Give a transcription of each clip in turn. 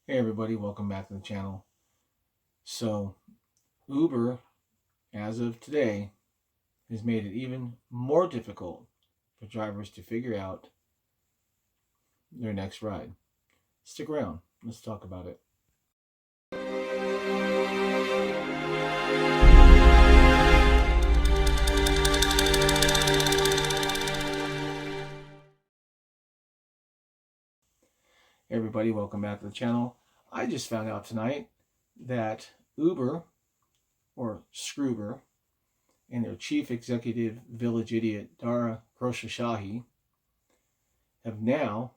Hey everybody, welcome back to the channel. So, Uber, as of today, has made it even more difficult for drivers to figure out their next ride. Stick around, let's talk about it. Hey everybody, welcome back to the channel. I just found out tonight that Uber, or Screwber, and their chief executive village idiot, Dara Khosrowshasi, have now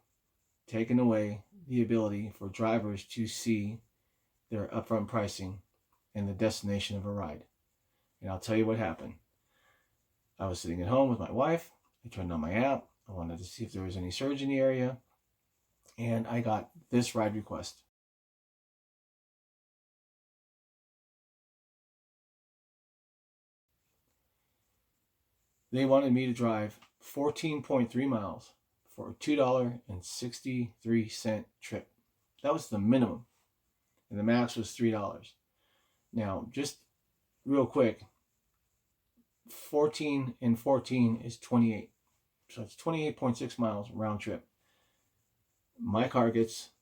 taken away the ability for drivers to see their upfront pricing and the destination of a ride. And I'll tell you what happened. I was sitting at home with my wife. I turned on my app. I wanted to see if there was any surge in the area. And I got this ride request. They wanted me to drive 14.3 miles for a $2.63 trip. That was the minimum. And the max was $3. Now, just real quick, 14 and 14 is 28. So it's 28.6 miles round trip. My car gets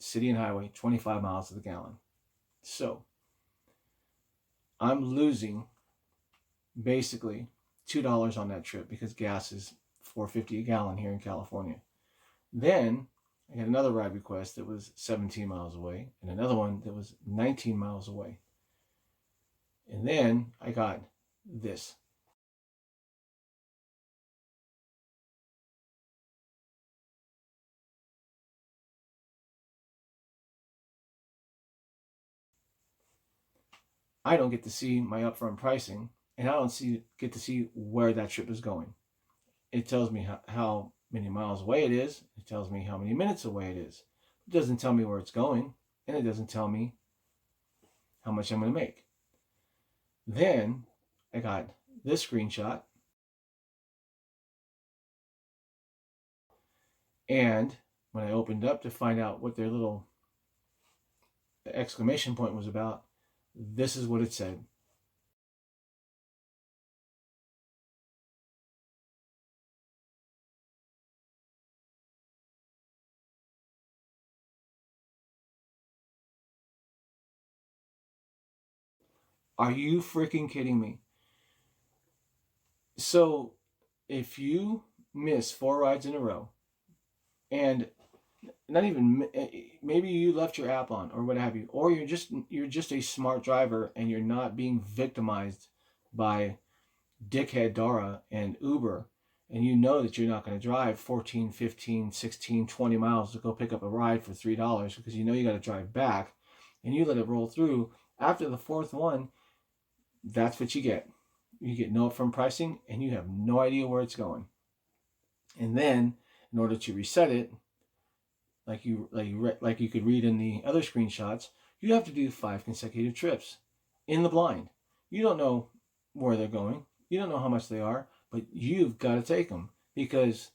city and highway 25 miles to the gallon. So I'm losing basically $2 on that trip because gas is $4.50 a gallon here in California. Then I had another ride request that was 17 miles away and another one that was 19 miles away. And then I got this. I don't get to see my upfront pricing, and I don't get to see where that trip is going. It tells me how many miles away it is. It tells me how many minutes away it is. It doesn't tell me where it's going, and it doesn't tell me how much I'm going to make. Then I got this screenshot, and when I opened up to find out what their little exclamation point was about, this is what it said. Are you freaking kidding me? So if you miss 4 rides in a row, and not even, maybe you left your app on or what have you, or you're just a smart driver and you're not being victimized by dickhead Dara and Uber, and you know that you're not going to drive 14, 15, 16, 20 miles to go pick up a ride for $3 because you know you got to drive back, and you let it roll through. After the fourth one, that's what you get. You get no upfront pricing and you have no idea where it's going. And then in order to reset it, like you could read in the other screenshots, you have to do 5 consecutive trips in the blind. You don't know where they're going. You don't know how much they are, but you've got to take them because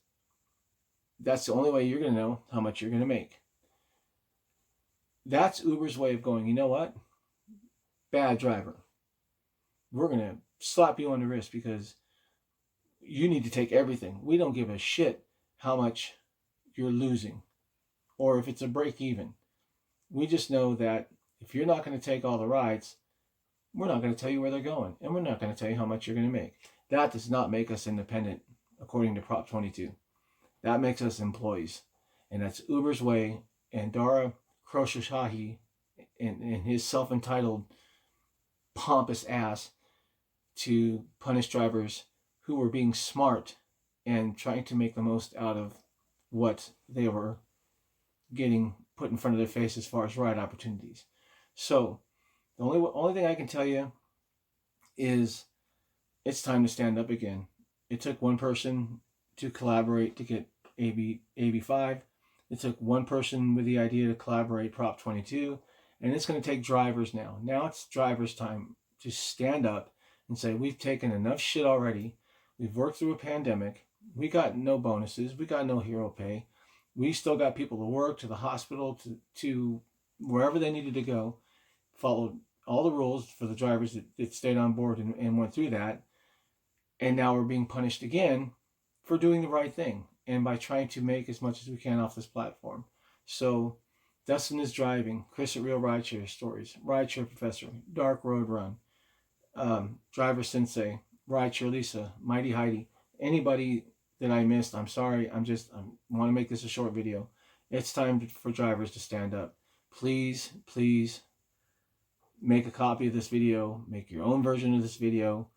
that's the only way you're going to know how much you're going to make. That's Uber's way of going, you know what? Bad driver. We're going to slap you on the wrist because you need to take everything. We don't give a shit how much you're losing or if it's a break even. We just know that if you're not going to take all the rides, we're not going to tell you where they're going, and we're not going to tell you how much you're going to make. That does not make us independent, according to Prop 22. That makes us employees, and that's Uber's way. And Dara Khosrowshasi and his self-entitled, pompous ass to punish drivers who were being smart and trying to make the most out of what they were getting put in front of their face as far as ride opportunities. So the only thing I can tell you is it's time to stand up again. It took one person to collaborate to get AB5. It took one person with the idea to collaborate Prop 22. And it's going to take drivers now. Now it's drivers' time to stand up and say, we've taken enough shit already. We've worked through a pandemic. We got no bonuses. We got no hero pay. We still got people to work, to the hospital, to wherever they needed to go, followed all the rules for the drivers that stayed on board and went through that. And now we're being punished again for doing the right thing and by trying to make as much as we can off this platform. So Dustin is driving, Chris at Real Rideshare Stories, Rideshare Professor, Dark Road Run, Driver Sensei, Rideshare Lisa, Mighty Heidi, anybody that I missed, I'm sorry. I want to make this a short video. It's time for drivers to stand up. Please, please make a copy of this video, make your own version of this video,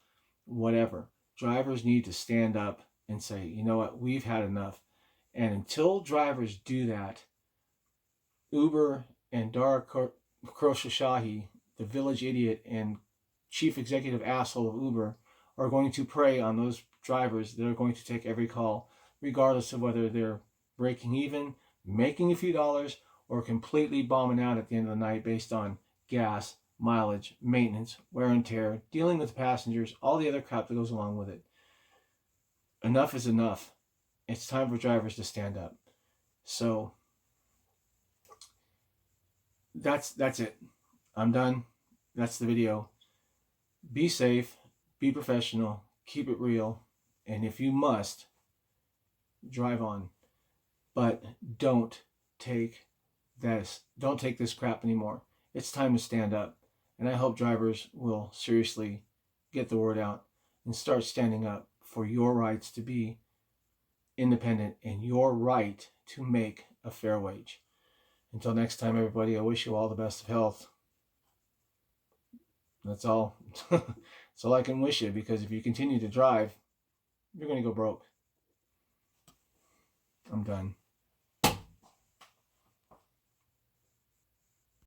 whatever. Drivers need to stand up and say, you know what, we've had enough. And until drivers do that, Uber and Dara Khosrowshasi, the village idiot and chief executive asshole of Uber, are going to prey on those drivers that are going to take every call, regardless of whether they're breaking even, making a few dollars, or completely bombing out at the end of the night based on gas, mileage, maintenance, wear and tear, dealing with passengers, all the other crap that goes along with it. Enough is enough. It's time for drivers to stand up. So that's it. I'm done. That's the video. Be safe, be professional, keep it real, and if you must, drive on. But don't take this crap anymore. It's time to stand up. And I hope drivers will seriously get the word out and start standing up for your rights to be independent and your right to make a fair wage. Until next time, everybody, I wish you all the best of health. That's all. That's all I can wish you, because if you continue to drive, you're going to go broke. I'm done.